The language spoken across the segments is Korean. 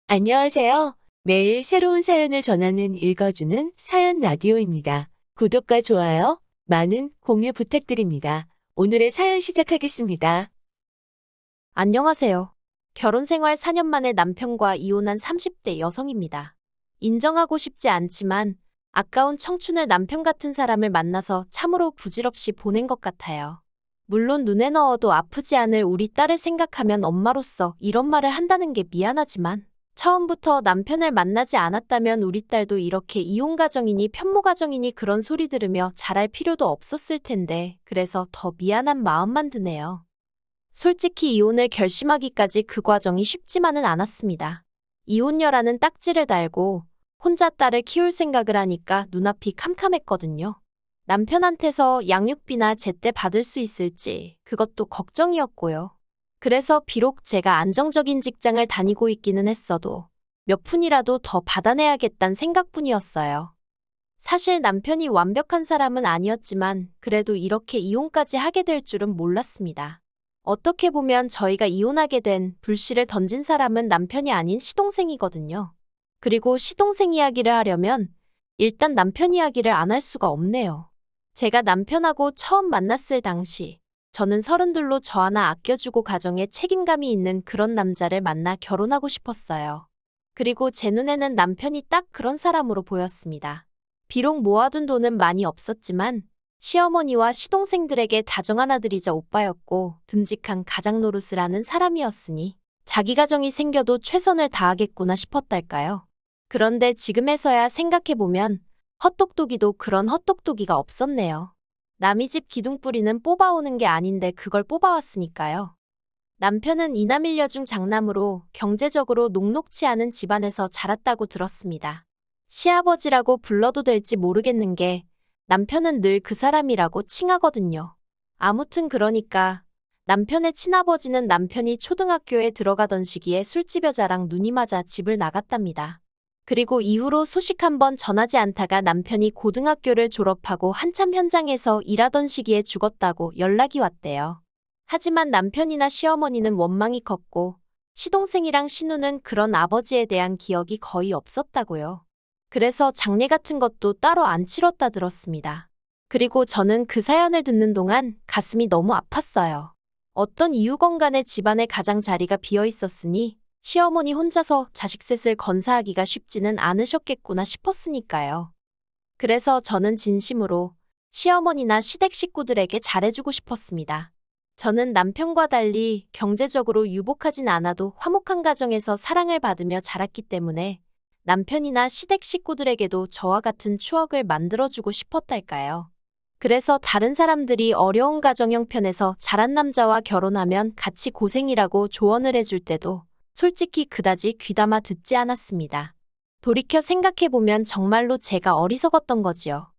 안녕하세요. 매일 새로운 사연을 전하는 읽어주는 사연 라디오입니다. 구독과 좋아요, 많은 공유 부탁드립니다. 오늘의 사연 시작하겠습니다. 안녕하세요. 결혼 생활 4년 만에 남편과 이혼한 30대 여성입니다. 인정하고 싶지 않지만 아까운 청춘을 남편 같은 사람을 만나서 참으로 부질없이 보낸 것 같아요. 물론 눈에 넣어도 아프지 않을 우리 딸을 생각하면 엄마로서 이런 말을 한다는 게 미안하지만 처음부터 남편을 만나지 않았다면 우리 딸도 이렇게 이혼 가정이니 편모 가정이니 그런 소리 들으며 자랄 필요도 없었을 텐데 그래서 더 미안한 마음만 드네요. 솔직히 이혼을 결심하기까지 그 과정이 쉽지만은 않았습니다. 이혼녀라는 딱지를 달고 혼자 딸을 키울 생각을 하니까 눈앞이 캄캄했거든요. 남편한테서 양육비나 제때 받을 수 있을지 그것도 걱정이었고요. 그래서 비록 제가 안정적인 직장을 다니고 있기는 했어도 몇 푼이라도 더 받아내야겠다는 생각뿐이었어요. 사실 남편이 완벽한 사람은 아니었지만 그래도 이렇게 이혼까지 하게 될 줄은 몰랐습니다. 어떻게 보면 저희가 이혼하게 된 불씨를 던진 사람은 남편이 아닌 시동생이거든요. 그리고 시동생 이야기를 하려면 일단 남편 이야기를 안 할 수가 없네요. 제가 남편하고 처음 만났을 당시 저는 32로 저 하나 아껴주고 가정에 책임감이 있는 그런 남자를 만나 결혼하고 싶었어요. 그리고 제 눈에는 남편이 딱 그런 사람으로 보였습니다. 비록 모아둔 돈은 많이 없었지만 시어머니와 시동생들에게 다정한 아들이자 오빠였고 듬직한 가장 노릇을 하는 사람이었으니 자기 가정이 생겨도 최선을 다하겠구나 싶었달까요. 그런데 지금에서야 생각해보면 헛똑똑이도 그런 헛똑똑이가 없었네요. 남의 집 기둥뿌리는 뽑아오는 게 아닌데 그걸 뽑아왔으니까요. 남편은 이남일녀 중 장남으로 경제적으로 녹록치 않은 집안에서 자랐다고 들었습니다. 시아버지라고 불러도 될지 모르겠는 게 남편은 늘 그 사람이라고 칭하거든요. 아무튼 그러니까 남편의 친아버지는 남편이 초등학교에 들어가던 시기에 술집 여자랑 눈이 맞아 집을 나갔답니다. 그리고 이후로 소식 한번 전하지 않다가 남편이 고등학교를 졸업하고 한참 현장에서 일하던 시기에 죽었다고 연락이 왔대요. 하지만 남편이나 시어머니는 원망이 컸고 시동생이랑 신우는 그런 아버지에 대한 기억이 거의 없었다고요. 그래서 장례 같은 것도 따로 안 치렀다 들었습니다. 그리고 저는 그 사연을 듣는 동안 가슴이 너무 아팠어요. 어떤 이유건 간에 집안에 가장 자리가 비어 있었으니 시어머니 혼자서 자식 셋을 건사하기가 쉽지는 않으셨겠구나 싶었으니까요. 그래서 저는 진심으로 시어머니나 시댁 식구들에게 잘해주고 싶었습니다. 저는 남편과 달리 경제적으로 유복하진 않아도 화목한 가정에서 사랑을 받으며 자랐기 때문에 남편이나 시댁 식구들에게도 저와 같은 추억을 만들어주고 싶었달까요. 그래서 다른 사람들이 어려운 가정 형편에서 자란 남자와 결혼하면 같이 고생이라고 조언을 해줄 때도 솔직히 그다지 귀담아 듣지 않았습니다. 돌이켜 생각해보면 정말로 제가 어리석었던 거지요.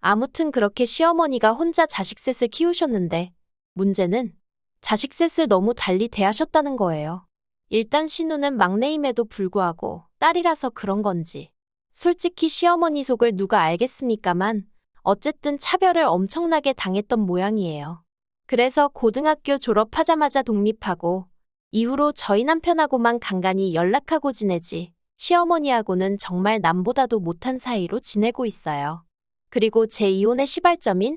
아무튼 그렇게 시어머니가 혼자 자식 셋을 키우셨는데 문제는 자식 셋을 너무 달리 대하셨다는 거예요. 일단 신우는 막내임에도 불구하고 딸이라서 그런 건지 솔직히 시어머니 속을 누가 알겠습니까만 어쨌든 차별을 엄청나게 당했던 모양이에요. 그래서 고등학교 졸업하자마자 독립하고 이후로 저희 남편하고만 간간히 연락하고 지내지 시어머니하고는 정말 남보다도 못한 사이로 지내고 있어요. 그리고 제 이혼의 시발점인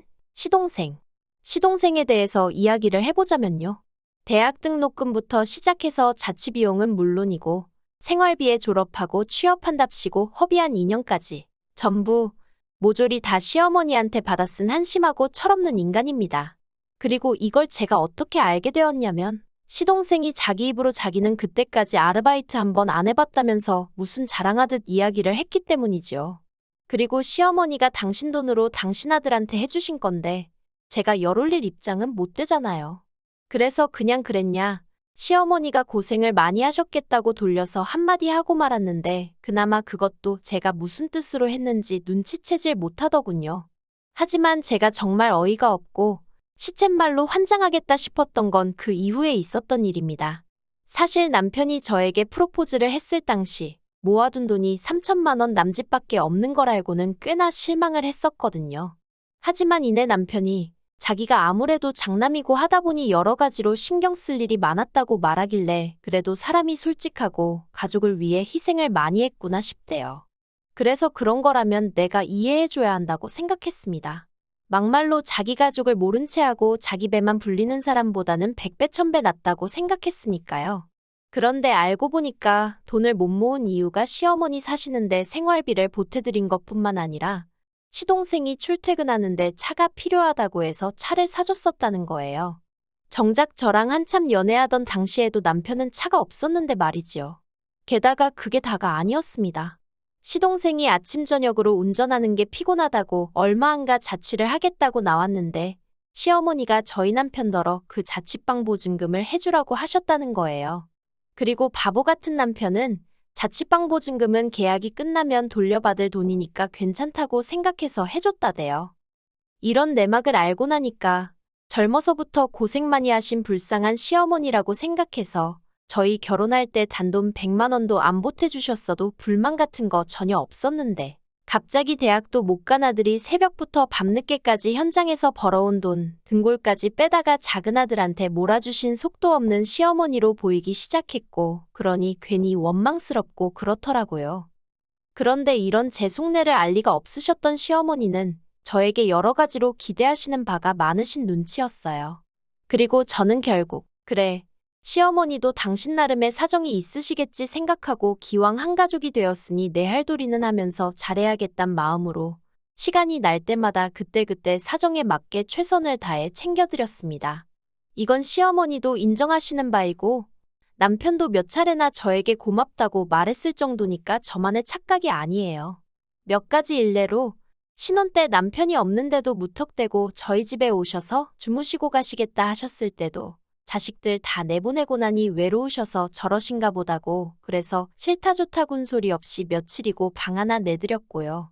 시동생에 대해서 이야기를 해보자면요. 대학 등록금부터 시작해서 자취비용은 물론이고 생활비에 졸업하고 취업한답시고 허비한 2년까지 전부 모조리 다 시어머니한테 받아 쓴 한심하고 철없는 인간입니다. 그리고 이걸 제가 어떻게 알게 되었냐면 시동생이 자기 입으로 자기는 그때까지 아르바이트 한 번 안 해봤다면서 무슨 자랑하듯 이야기를 했기 때문이지요. 그리고 시어머니가 당신 돈으로 당신 아들한테 해주신 건데 제가 열 올릴 입장은 못 되잖아요. 그래서 그냥 그랬냐. 시어머니가 고생을 많이 하셨겠다고 돌려서 한마디 하고 말았는데 그나마 그것도 제가 무슨 뜻으로 했는지 눈치채질 못하더군요. 하지만 제가 정말 어이가 없고 시쳇말로 환장하겠다 싶었던 건 그 이후에 있었던 일입니다. 사실 남편이 저에게 프로포즈를 했을 당시 모아둔 돈이 3천만 원 남짓밖에 없는 걸 알고는 꽤나 실망을 했었거든요. 하지만 이내 남편이 자기가 아무래도 장남이고 하다 보니 여러 가지로 신경 쓸 일이 많았다고 말하길래 그래도 사람이 솔직하고 가족을 위해 희생을 많이 했구나 싶대요. 그래서 그런 거라면 내가 이해해줘야 한다고 생각했습니다. 막말로 자기 가족을 모른 채 하고 자기 배만 불리는 사람보다는 100배 1000배 낫다고 생각했으니까요. 그런데 알고 보니까 돈을 못 모은 이유가 시어머니 사시는데 생활비를 보태드린 것뿐만 아니라 시동생이 출퇴근하는데 차가 필요하다고 해서 차를 사줬었다는 거예요. 정작 저랑 한참 연애하던 당시에도 남편은 차가 없었는데 말이지요. 게다가 그게 다가 아니었습니다. 시동생이 아침 저녁으로 운전하는 게 피곤하다고 얼마 안가 자취를 하겠다고 나왔는데 시어머니가 저희 남편더러 그 자취방 보증금을 해주라고 하셨다는 거예요. 그리고 바보 같은 남편은 자취방 보증금은 계약이 끝나면 돌려받을 돈이니까 괜찮다고 생각해서 해줬다대요. 이런 내막을 알고 나니까 젊어서부터 고생 많이 하신 불쌍한 시어머니라고 생각해서 저희 결혼할 때 단돈 100만 원도 안 보태주셨어도 불만 같은 거 전혀 없었는데 갑자기 대학도 못 간 아들이 새벽부터 밤늦게까지 현장에서 벌어온 돈 등골까지 빼다가 작은 아들한테 몰아주신 속도 없는 시어머니로 보이기 시작했고 그러니 괜히 원망스럽고 그렇더라고요. 그런데 이런 제 속내를 알 리가 없으셨던 시어머니는 저에게 여러 가지로 기대하시는 바가 많으신 눈치였어요. 그리고 저는 결국 그래 시어머니도 당신 나름의 사정이 있으시겠지 생각하고 기왕 한 가족이 되었으니 내 할 도리는 하면서 잘해야겠단 마음으로 시간이 날 때마다 그때그때 사정에 맞게 최선을 다해 챙겨드렸습니다. 이건 시어머니도 인정하시는 바이고 남편도 몇 차례나 저에게 고맙다고 말했을 정도니까 저만의 착각이 아니에요. 몇 가지 일례로 신혼 때 남편이 없는데도 무턱대고 저희 집에 오셔서 주무시고 가시겠다 하셨을 때도 자식들 다 내보내고 나니 외로우셔서 저러신가 보다고 그래서 싫다 좋다군 소리 없이 며칠이고 방 하나 내드렸고요.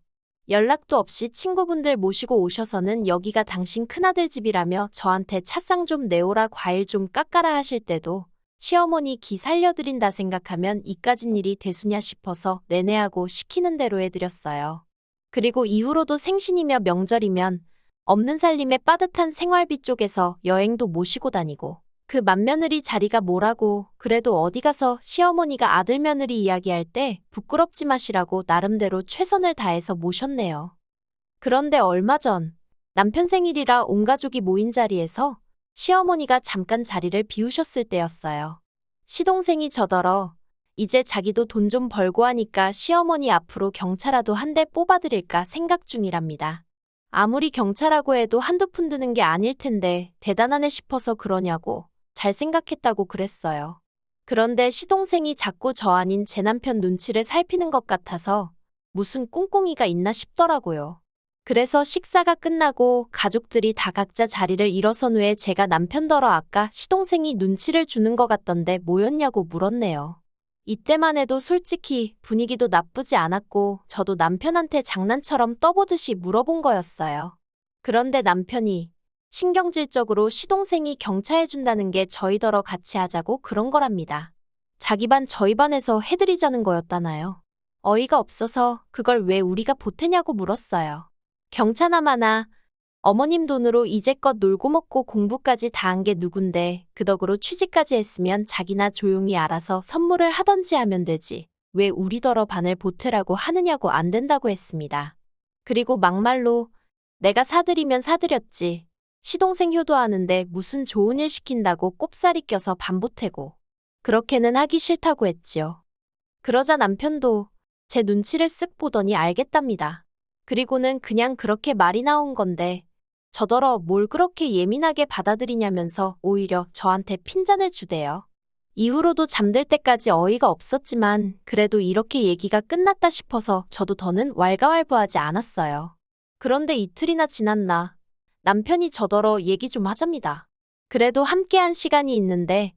연락도 없이 친구분들 모시고 오셔서는 여기가 당신 큰아들 집이라며 저한테 차상 좀 내오라 과일 좀 깎아라 하실 때도 시어머니 기 살려드린다 생각하면 이까진 일이 대수냐 싶어서 내내하고 시키는 대로 해드렸어요. 그리고 이후로도 생신이며 명절이면 없는 살림에 빠듯한 생활비 쪽에서 여행도 모시고 다니고 그 맏며느리 자리가 뭐라고 그래도 어디 가서 시어머니가 아들 며느리 이야기할 때 부끄럽지 마시라고 나름대로 최선을 다해서 모셨네요. 그런데 얼마 전 남편 생일이라 온 가족이 모인 자리에서 시어머니가 잠깐 자리를 비우셨을 때였어요. 시동생이 저더러 이제 자기도 돈 좀 벌고 하니까 시어머니 앞으로 경차라도 한 대 뽑아드릴까 생각 중이랍니다. 아무리 경차라고 해도 한두 푼 드는 게 아닐 텐데 대단하네 싶어서 그러냐고 잘 생각했다고 그랬어요. 그런데 시동생이 자꾸 저 아닌 제 남편 눈치를 살피는 것 같아서 무슨 꿍꿍이가 있나 싶더라고요. 그래서 식사가 끝나고 가족들이 다 각자 자리를 일어선 후에 제가 남편더러 아까 시동생이 눈치를 주는 것 같던데 뭐였냐고 물었네요. 이때만 해도 솔직히 분위기도 나쁘지 않았고 저도 남편한테 장난처럼 떠보듯이 물어본 거였어요. 그런데 남편이 신경질적으로 시동생이 경차해준다는 게 저희더러 같이 하자고 그런 거랍니다. 자기 반 저희 반에서 해드리자는 거였다나요. 어이가 없어서 그걸 왜 우리가 보태냐고 물었어요. 경차나마나 어머님 돈으로 이제껏 놀고 먹고 공부까지 다 한 게 누군데 그 덕으로 취직까지 했으면 자기나 조용히 알아서 선물을 하던지 하면 되지. 왜 우리더러 반을 보태라고 하느냐고 안 된다고 했습니다. 그리고 막말로 내가 사드리면 사드렸지. 시동생 효도하는데 무슨 좋은 일 시킨다고 꼽사리 껴서 반 보태고. 그렇게는 하기 싫다고 했지요. 그러자 남편도 제 눈치를 쓱 보더니 알겠답니다. 그리고는 그냥 그렇게 말이 나온 건데 저더러 뭘 그렇게 예민하게 받아들이냐면서 오히려 저한테 핀잔을 주대요. 이후로도 잠들 때까지 어이가 없었지만 그래도 이렇게 얘기가 끝났다 싶어서 저도 더는 왈가왈부하지 않았어요. 그런데 이틀이나 지났나 남편이 저더러 얘기 좀 하잡니다. 그래도 함께한 시간이 있는데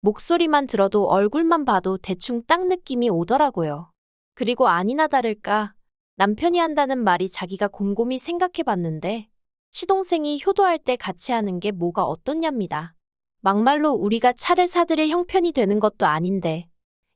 목소리만 들어도 얼굴만 봐도 대충 딱 느낌이 오더라고요. 그리고 아니나 다를까 남편이 한다는 말이 자기가 곰곰이 생각해봤는데 시동생이 효도할 때 같이 하는 게 뭐가 어떻냐입니다. 막말로 우리가 차를 사드릴 형편이 되는 것도 아닌데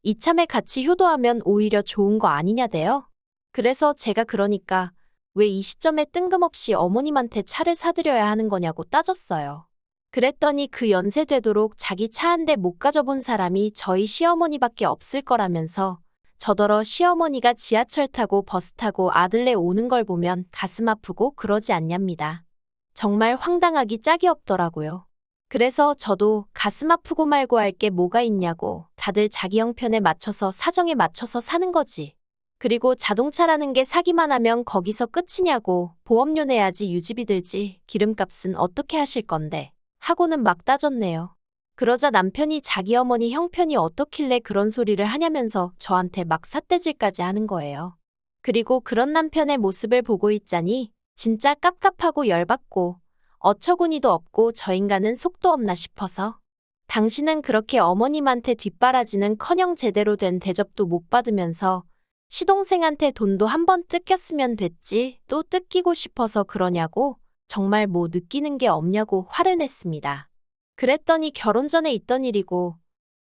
이참에 같이 효도하면 오히려 좋은 거 아니냐대요. 그래서 제가 그러니까 왜 이 시점에 뜬금없이 어머님한테 차를 사드려야 하는 거냐고 따졌어요. 그랬더니 그 연세 되도록 자기 차 한 대 못 가져본 사람이 저희 시어머니밖에 없을 거라면서 저더러 시어머니가 지하철 타고 버스 타고 아들네 오는 걸 보면 가슴 아프고 그러지 않냐입니다. 정말 황당하기 짝이 없더라고요. 그래서 저도 가슴 아프고 말고 할 게 뭐가 있냐고, 다들 자기 형편에 맞춰서 사정에 맞춰서 사는 거지. 그리고 자동차라는 게 사기만 하면 거기서 끝이냐고, 보험료 내야지 유지비 들지, 기름값은 어떻게 하실 건데 하고는 막 따졌네요. 그러자 남편이 자기 어머니 형편이 어떻길래 그런 소리를 하냐면서 저한테 막 삿대질까지 하는 거예요. 그리고 그런 남편의 모습을 보고 있자니 진짜 깝깝하고 열받고 어처구니도 없고 저 인간은 속도 없나 싶어서, 당신은 그렇게 어머님한테 뒷바라지는커녕 제대로 된 대접도 못 받으면서 시동생한테 돈도 한 번 뜯겼으면 됐지 또 뜯기고 싶어서 그러냐고, 정말 뭐 느끼는 게 없냐고 화를 냈습니다. 그랬더니 결혼 전에 있던 일이고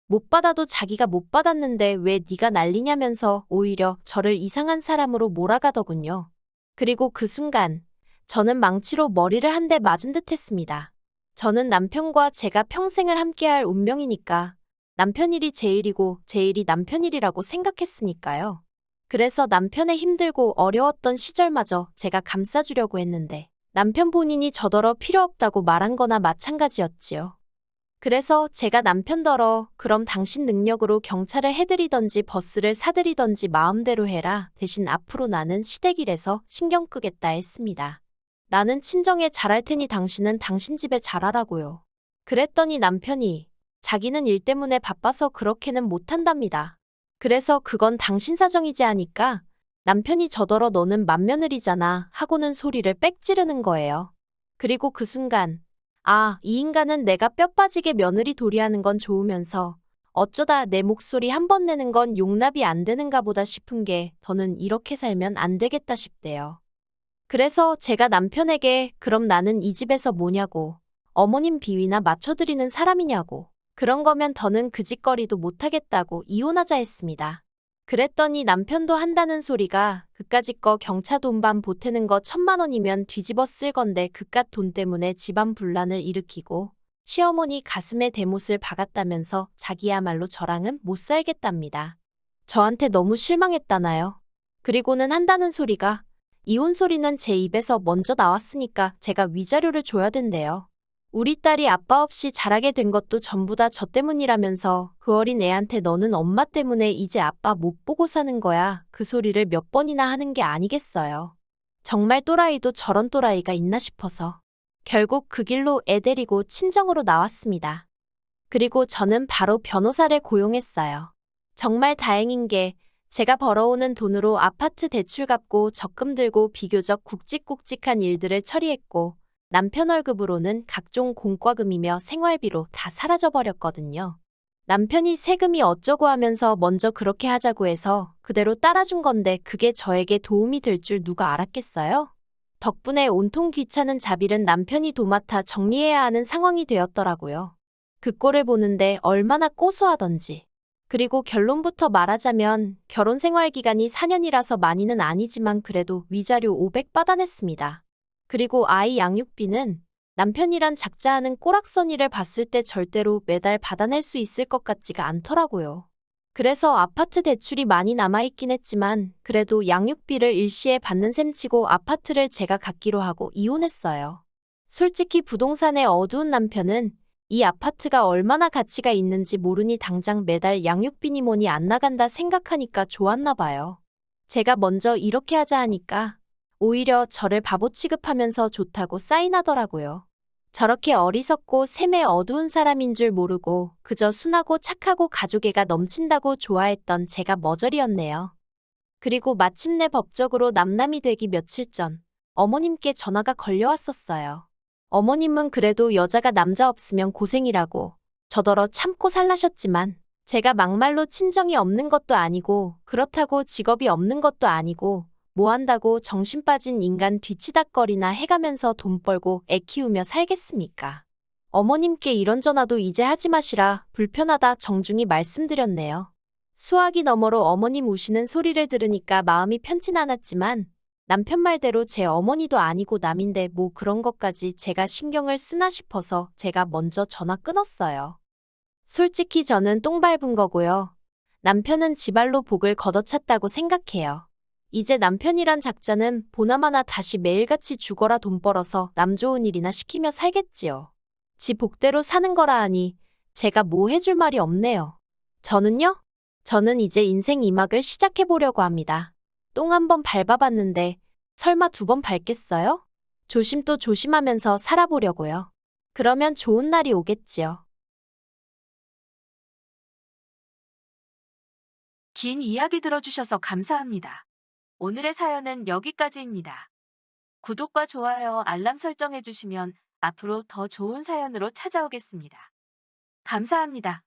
못 받아도 자기가 못 받았는데 왜 네가 난리냐면서 오히려 저를 이상한 사람으로 몰아가더군요. 그리고 그 순간 저는 망치로 머리를 한 대 맞은 듯 했습니다. 저는 남편과 제가 평생을 함께할 운명이니까 남편 일이 제 일이고 제 일이 남편 일이라고 생각했으니까요. 그래서 남편의 힘들고 어려웠던 시절마저 제가 감싸주려고 했는데 남편 본인이 저더러 필요 없다고 말한 거나 마찬가지였지요. 그래서 제가 남편더러 그럼 당신 능력으로 경찰을 해드리던지 버스를 사드리던지 마음대로 해라. 대신 앞으로 나는 시댁일에서 신경 끄겠다 했습니다. 나는 친정에 잘할 테니 당신은 당신 집에 잘하라고요. 그랬더니 남편이 자기는 일 때문에 바빠서 그렇게는 못한답니다. 그래서 그건 당신 사정이지 하니까 남편이 저더러 너는 맏며느리잖아 하고는 소리를 빽 지르는 거예요. 그리고 그 순간 아, 이 인간은 내가 뼈 빠지게 며느리 도리하는 건 좋으면서 어쩌다 내 목소리 한 번 내는 건 용납이 안 되는가 보다 싶은 게 더는 이렇게 살면 안 되겠다 싶대요. 그래서 제가 남편에게 그럼 나는 이 집에서 뭐냐고, 어머님 비위나 맞춰드리는 사람이냐고, 그런 거면 더는 그 짓거리도 못하겠다고 이혼하자 했습니다. 그랬더니 남편도 한다는 소리가 그까짓 거 경차 돈반 보태는 거 1,000만 원이면 뒤집어 쓸 건데 그깟 돈 때문에 집안 분란을 일으키고 시어머니 가슴에 대못을 박았다면서 자기야말로 저랑은 못 살겠답니다. 저한테 너무 실망했다나요. 그리고는 한다는 소리가 이혼 소리는 제 입에서 먼저 나왔으니까 제가 위자료를 줘야 된대요. 우리 딸이 아빠 없이 자라게 된 것도 전부 다 저 때문이라면서 그 어린 애한테 너는 엄마 때문에 이제 아빠 못 보고 사는 거야. 그 소리를 몇 번이나 하는 게 아니겠어요. 정말 또라이도 저런 또라이가 있나 싶어서 결국 그 길로 애 데리고 친정으로 나왔습니다. 그리고 저는 바로 변호사를 고용했어요. 정말 다행인 게 제가 벌어오는 돈으로 아파트 대출 갚고 적금 들고 비교적 굵직굵직한 일들을 처리했고 남편 월급으로는 각종 공과금이며 생활비로 다 사라져버렸거든요. 남편이 세금이 어쩌고 하면서 먼저 그렇게 하자고 해서 그대로 따라준 건데 그게 저에게 도움이 될 줄 누가 알았겠어요? 덕분에 온통 귀찮은 자비는 남편이 도맡아 정리해야 하는 상황이 되었더라고요. 그 꼴을 보는데 얼마나 고소하던지. 그리고 결론부터 말하자면 결혼 생활 기간이 4년이라서 많이는 아니지만 그래도 위자료 500 받아냈습니다. 그리고 아이 양육비는 남편이란 작자하는 꼬락서니를 봤을 때 절대로 매달 받아낼 수 있을 것 같지가 않더라고요. 그래서 아파트 대출이 많이 남아있긴 했지만 그래도 양육비를 일시에 받는 셈치고 아파트를 제가 갖기로 하고 이혼했어요. 솔직히 부동산의 어두운 남편은 이 아파트가 얼마나 가치가 있는지 모르니 당장 매달 양육비니 뭐니 안 나간다 생각하니까 좋았나 봐요. 제가 먼저 이렇게 하자 하니까 오히려 저를 바보 취급하면서 좋다고 사인하더라고요. 저렇게 어리석고 셈에 어두운 사람인 줄 모르고 그저 순하고 착하고 가족애가 넘친다고 좋아했던 제가 머저리였네요. 그리고 마침내 법적으로 남남이 되기 며칠 전 어머님께 전화가 걸려왔었어요. 어머님은 그래도 여자가 남자 없으면 고생이라고 저더러 참고 살라셨지만 제가 막말로 친정이 없는 것도 아니고 그렇다고 직업이 없는 것도 아니고 뭐 한다고 정신 빠진 인간 뒤치다꺼리나 해가면서 돈 벌고 애 키우며 살겠습니까? 어머님께 이런 전화도 이제 하지 마시라 불편하다 정중히 말씀드렸네요. 수화기 너머로 어머님 우시는 소리를 들으니까 마음이 편치 않았지만 남편 말대로 제 어머니도 아니고 남인데 뭐 그런 것까지 제가 신경을 쓰나 싶어서 제가 먼저 전화 끊었어요. 솔직히 저는 똥 밟은 거고요. 남편은 지발로 복을 걷어찼다고 생각해요. 이제 남편이란 작자는 보나마나 다시 매일같이 죽어라 돈 벌어서 남 좋은 일이나 시키며 살겠지요. 지 복대로 사는 거라 하니 제가 뭐 해줄 말이 없네요. 저는요? 저는 이제 인생 2막을 시작해보려고 합니다. 똥 한 번 밟아봤는데 설마 2번 밟겠어요? 조심 또 조심하면서 살아보려고요. 그러면 좋은 날이 오겠지요. 긴 이야기 들어주셔서 감사합니다. 오늘의 사연은 여기까지입니다. 구독과 좋아요, 알람 설정해주시면 앞으로 더 좋은 사연으로 찾아오겠습니다. 감사합니다.